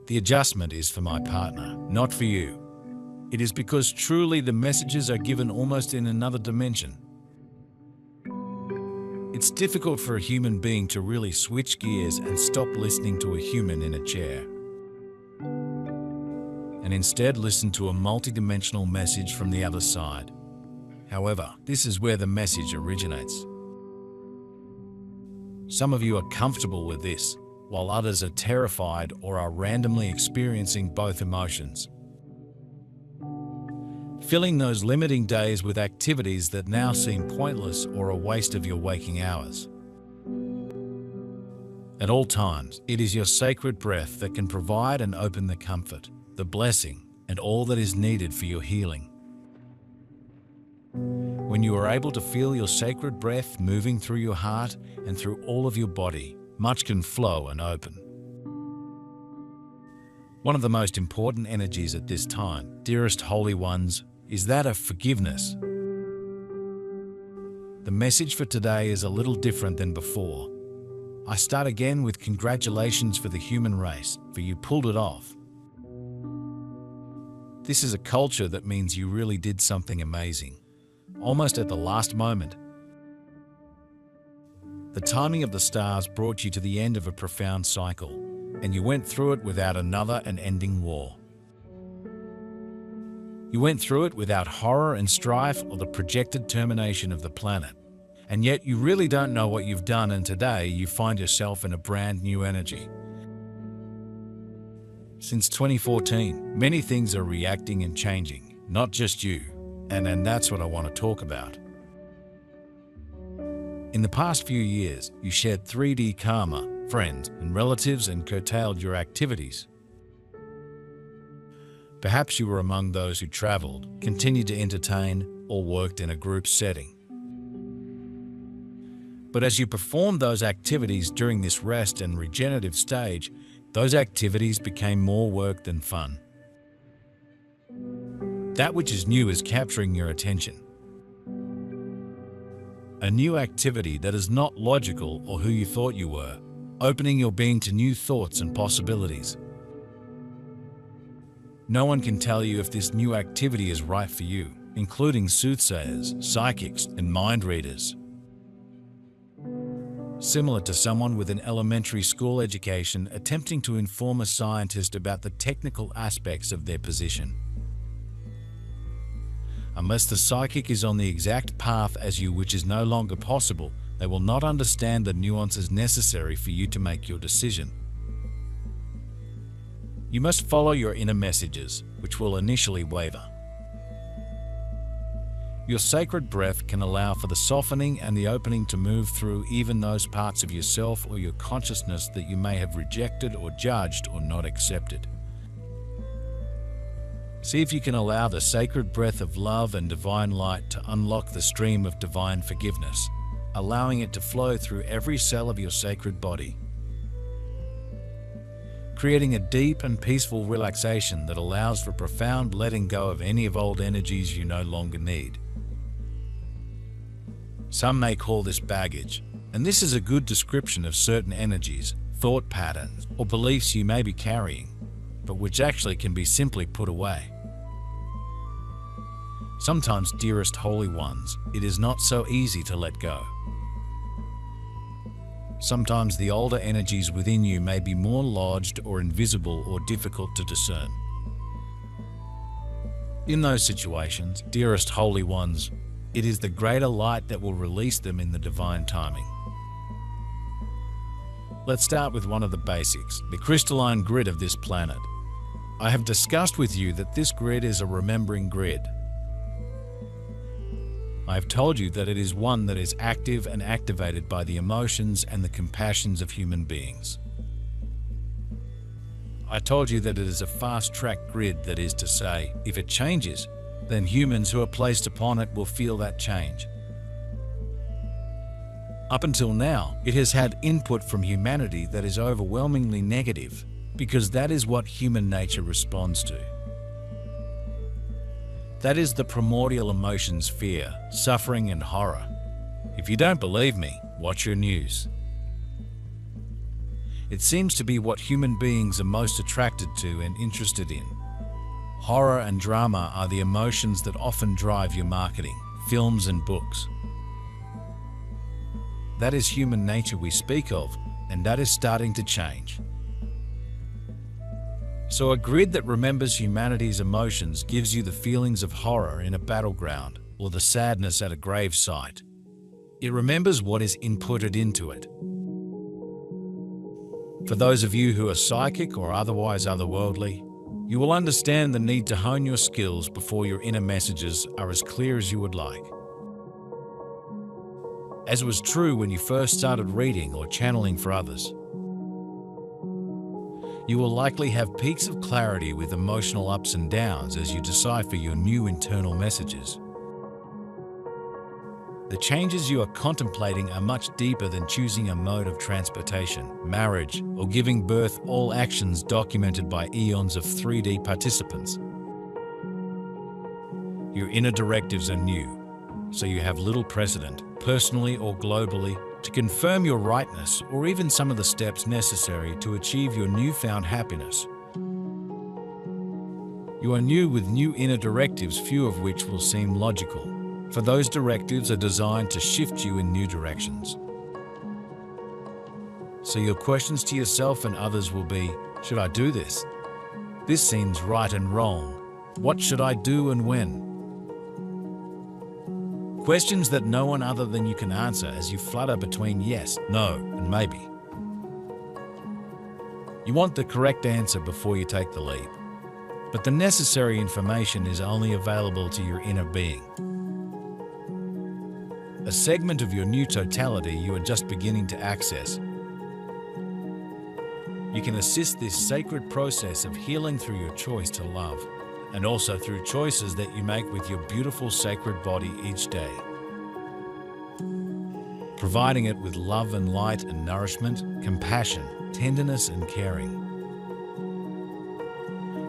The adjustment is for my partner, not for you. It is because truly the messages are given almost in another dimension. It's difficult for a human being to really switch gears and stop listening to a human in a chair, and instead listen to a multidimensional message from the other side. However, this is where the message originates. Some of you are comfortable with this, while others are terrified or are randomly experiencing both emotions. Filling those limiting days with activities that now seem pointless or a waste of your waking hours. At all times, it is your sacred breath that can provide and open the comfort, the blessing, and all that is needed for your healing. When you are able to feel your sacred breath moving through your heart and through all of your body, much can flow and open. One of the most important energies at this time, dearest holy ones, is that of forgiveness. The message for today is a little different than before. I start again with congratulations for the human race, for you pulled it off. This is a culture that means you really did something amazing, almost at the last moment. The timing of the stars brought you to the end of a profound cycle, and you went through it without another and ending war. You went through it without horror and strife or the projected termination of the planet. And yet you really don't know what you've done, and today you find yourself in a brand new energy. Since 2014, many things are reacting and changing, not just you, and that's what I want to talk about. In the past few years, you shared 3D karma, friends and relatives, and curtailed your activities. Perhaps you were among those who traveled, continued to entertain, or worked in a group setting. But as you performed those activities during this rest and regenerative stage, those activities became more work than fun. That which is new is capturing your attention. A new activity that is not logical or who you thought you were, opening your being to new thoughts and possibilities. No one can tell you if this new activity is right for you, including soothsayers, psychics, and mind readers. Similar to someone with an elementary school education attempting to inform a scientist about the technical aspects of their position. Unless the psychic is on the exact path as you, which is no longer possible, they will not understand the nuances necessary for you to make your decision. You must follow your inner messages, which will initially waver. Your sacred breath can allow for the softening and the opening to move through even those parts of yourself or your consciousness that you may have rejected or judged or not accepted. See if you can allow the sacred breath of love and divine light to unlock the stream of divine forgiveness, allowing it to flow through every cell of your sacred body, creating a deep and peaceful relaxation that allows for profound letting go of any of old energies you no longer need. Some may call this baggage, and this is a good description of certain energies, thought patterns, or beliefs you may be carrying, but which actually can be simply put away. Sometimes, dearest holy ones, it is not so easy to let go. Sometimes the older energies within you may be more lodged or invisible or difficult to discern. In those situations, dearest holy ones, it is the greater light that will release them in the divine timing. Let's start with one of the basics, the crystalline grid of this planet. I have discussed with you that this grid is a remembering grid. I have told you that it is one that is active and activated by the emotions and the compassions of human beings. I told you that it is a fast-track grid, that is to say, if it changes, then humans who are placed upon it will feel that change. Up until now, it has had input from humanity that is overwhelmingly negative, because that is what human nature responds to. That is the primordial emotions: fear, suffering, and horror. If you don't believe me, watch your news. It seems to be what human beings are most attracted to and interested in. Horror and drama are the emotions that often drive your marketing, films and books. That is human nature we speak of, and that is starting to change. So a grid that remembers humanity's emotions gives you the feelings of horror in a battleground or the sadness at a grave site. It remembers what is inputted into it. For those of you who are psychic or otherwise otherworldly, you will understand the need to hone your skills before your inner messages are as clear as you would like. As was true when you first started reading or channeling for others. You will likely have peaks of clarity with emotional ups and downs as you decipher your new internal messages. The changes you are contemplating are much deeper than choosing a mode of transportation, marriage, or giving birth, all actions documented by eons of 3D participants. Your inner directives are new, so you have little precedent, personally or globally, to confirm your rightness or even some of the steps necessary to achieve your newfound happiness. You are new with new inner directives, few of which will seem logical, for those directives are designed to shift you in new directions. So your questions to yourself and others will be, should I do this? This seems right and wrong. What should I do and when? Questions that no one other than you can answer as you flutter between yes, no, and maybe. You want the correct answer before you take the leap, but the necessary information is only available to your inner being. A segment of your new totality you are just beginning to access. You can assist this sacred process of healing through your choice to love, and also through choices that you make with your beautiful sacred body each day. Providing it with love and light and nourishment, compassion, tenderness and caring.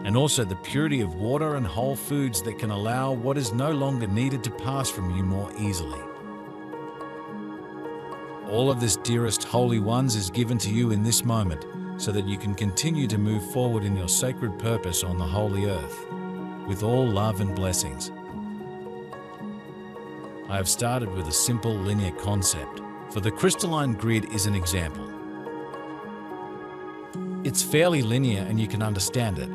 And also the purity of water and whole foods that can allow what is no longer needed to pass from you more easily. All of this, dearest holy ones, is given to you in this moment so that you can continue to move forward in your sacred purpose on the holy earth, with all love and blessings. I have started with a simple linear concept, for the crystalline grid is an example. It's fairly linear and you can understand it,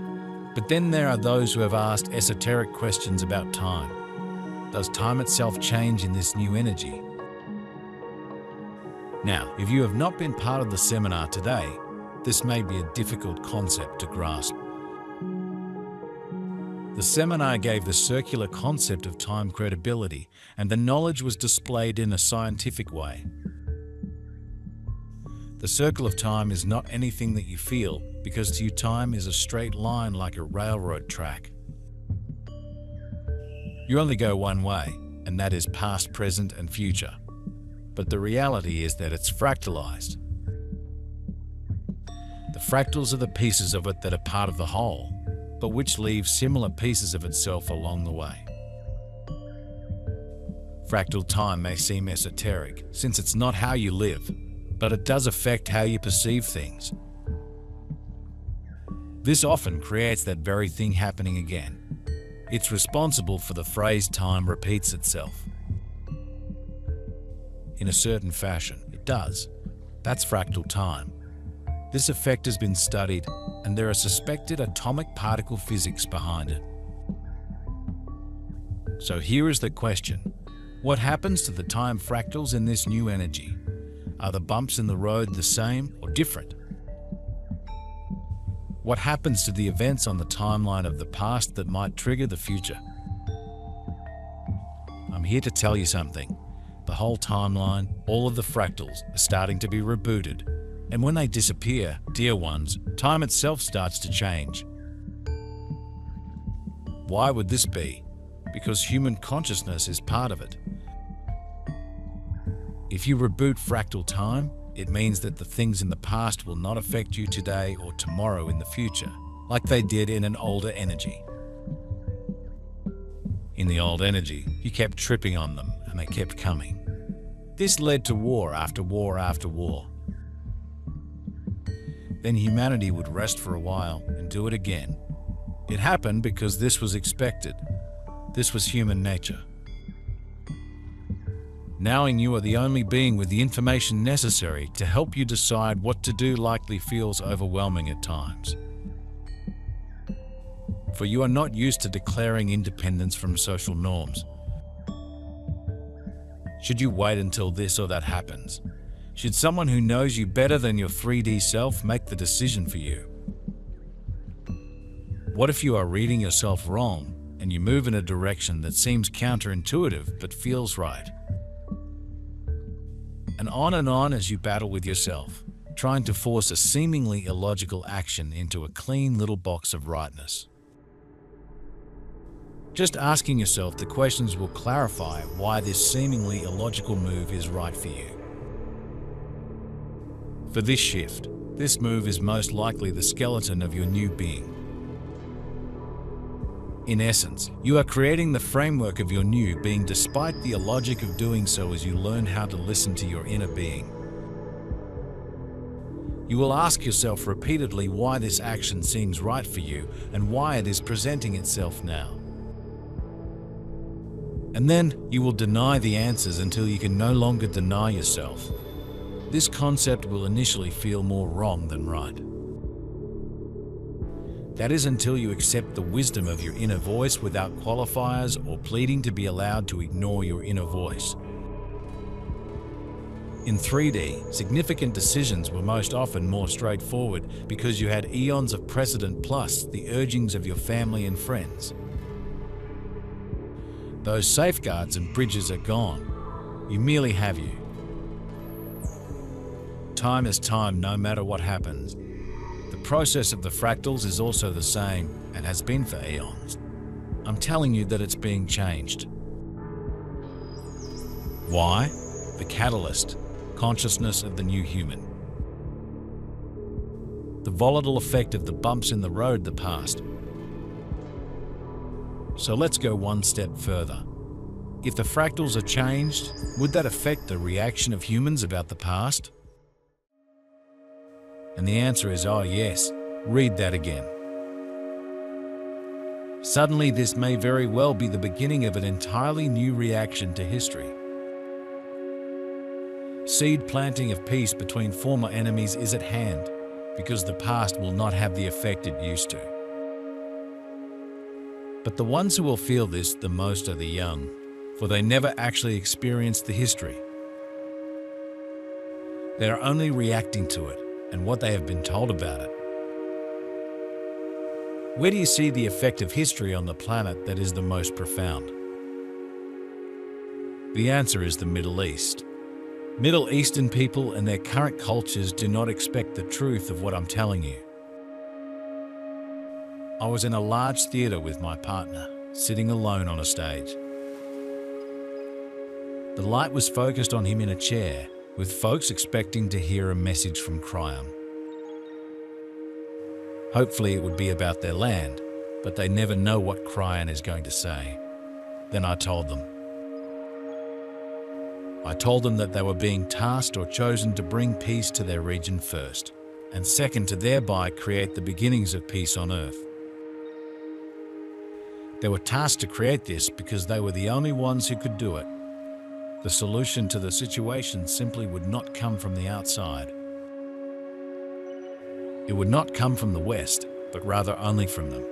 but then there are those who have asked esoteric questions about time. Does time itself change in this new energy? Now, if you have not been part of the seminar today, this may be a difficult concept to grasp. The seminar gave the circular concept of time credibility, and the knowledge was displayed in a scientific way. The circle of time is not anything that you feel, because to you time is a straight line like a railroad track. You only go one way, and that is past, present, and future. But the reality is that it's fractalized. The fractals are the pieces of it that are part of the whole, but which leave similar pieces of itself along the way. Fractal time may seem esoteric, since it's not how you live, but it does affect how you perceive things. This often creates that very thing happening again. It's responsible for the phrase time repeats itself. In a certain fashion, it does. That's fractal time. This effect has been studied, and there are suspected atomic particle physics behind it. So here is the question. What happens to the time fractals in this new energy? Are the bumps in the road the same or different? What happens to the events on the timeline of the past that might trigger the future? I'm here to tell you something. The whole timeline, all of the fractals, are starting to be rebooted. And when they disappear, dear ones, time itself starts to change. Why would this be? Because human consciousness is part of it. If you reboot fractal time, it means that the things in the past will not affect you today or tomorrow in the future, like they did in an older energy. In the old energy, you kept tripping on them and they kept coming. This led to war after war after war. Then humanity would rest for a while and do it again. It happened because this was expected. This was human nature. Knowing you are the only being with the information necessary to help you decide what to do likely feels overwhelming at times. For you are not used to declaring independence from social norms. Should you wait until this or that happens? Should someone who knows you better than your 3D self make the decision for you? What if you are reading yourself wrong and you move in a direction that seems counterintuitive but feels right? And on as you battle with yourself, trying to force a seemingly illogical action into a clean little box of rightness. Just asking yourself the questions will clarify why this seemingly illogical move is right for you. For this shift, this move is most likely the skeleton of your new being. In essence, you are creating the framework of your new being despite the illogic of doing so as you learn how to listen to your inner being. You will ask yourself repeatedly why this action seems right for you and why it is presenting itself now. And then you will deny the answers until you can no longer deny yourself. This concept will initially feel more wrong than right. That is until you accept the wisdom of your inner voice without qualifiers or pleading to be allowed to ignore your inner voice. In 3D, significant decisions were most often more straightforward because you had eons of precedent plus the urgings of your family and friends. Those safeguards and bridges are gone. You merely have you. Time is time no matter what happens. The process of the fractals is also the same and has been for eons. I'm telling you that it's being changed. Why? The catalyst, consciousness of the new human. The volatile effect of the bumps in the road the past. So let's go one step further. If the fractals are changed, would that affect the reaction of humans about the past? And the answer is, oh yes, read that again. Suddenly this may very well be the beginning of an entirely new reaction to history. Seed planting of peace between former enemies is at hand, because the past will not have the effect it used to. But the ones who will feel this the most are the young, for they never actually experienced the history. They are only reacting to it and what they have been told about it. Where do you see the effect of history on the planet that is the most profound? The answer is the Middle East. Middle Eastern people and their current cultures do not expect the truth of what I'm telling you. I was in a large theatre with my partner, sitting alone on a stage. The light was focused on him in a chair, with folks expecting to hear a message from Kriam. Hopefully it would be about their land, but they never know what Kriam is going to say. Then I told them. I told them that they were being tasked or chosen to bring peace to their region first, and second to thereby create the beginnings of peace on Earth. They were tasked to create this because they were the only ones who could do it. The solution to the situation simply would not come from the outside. It would not come from the West, but rather only from them.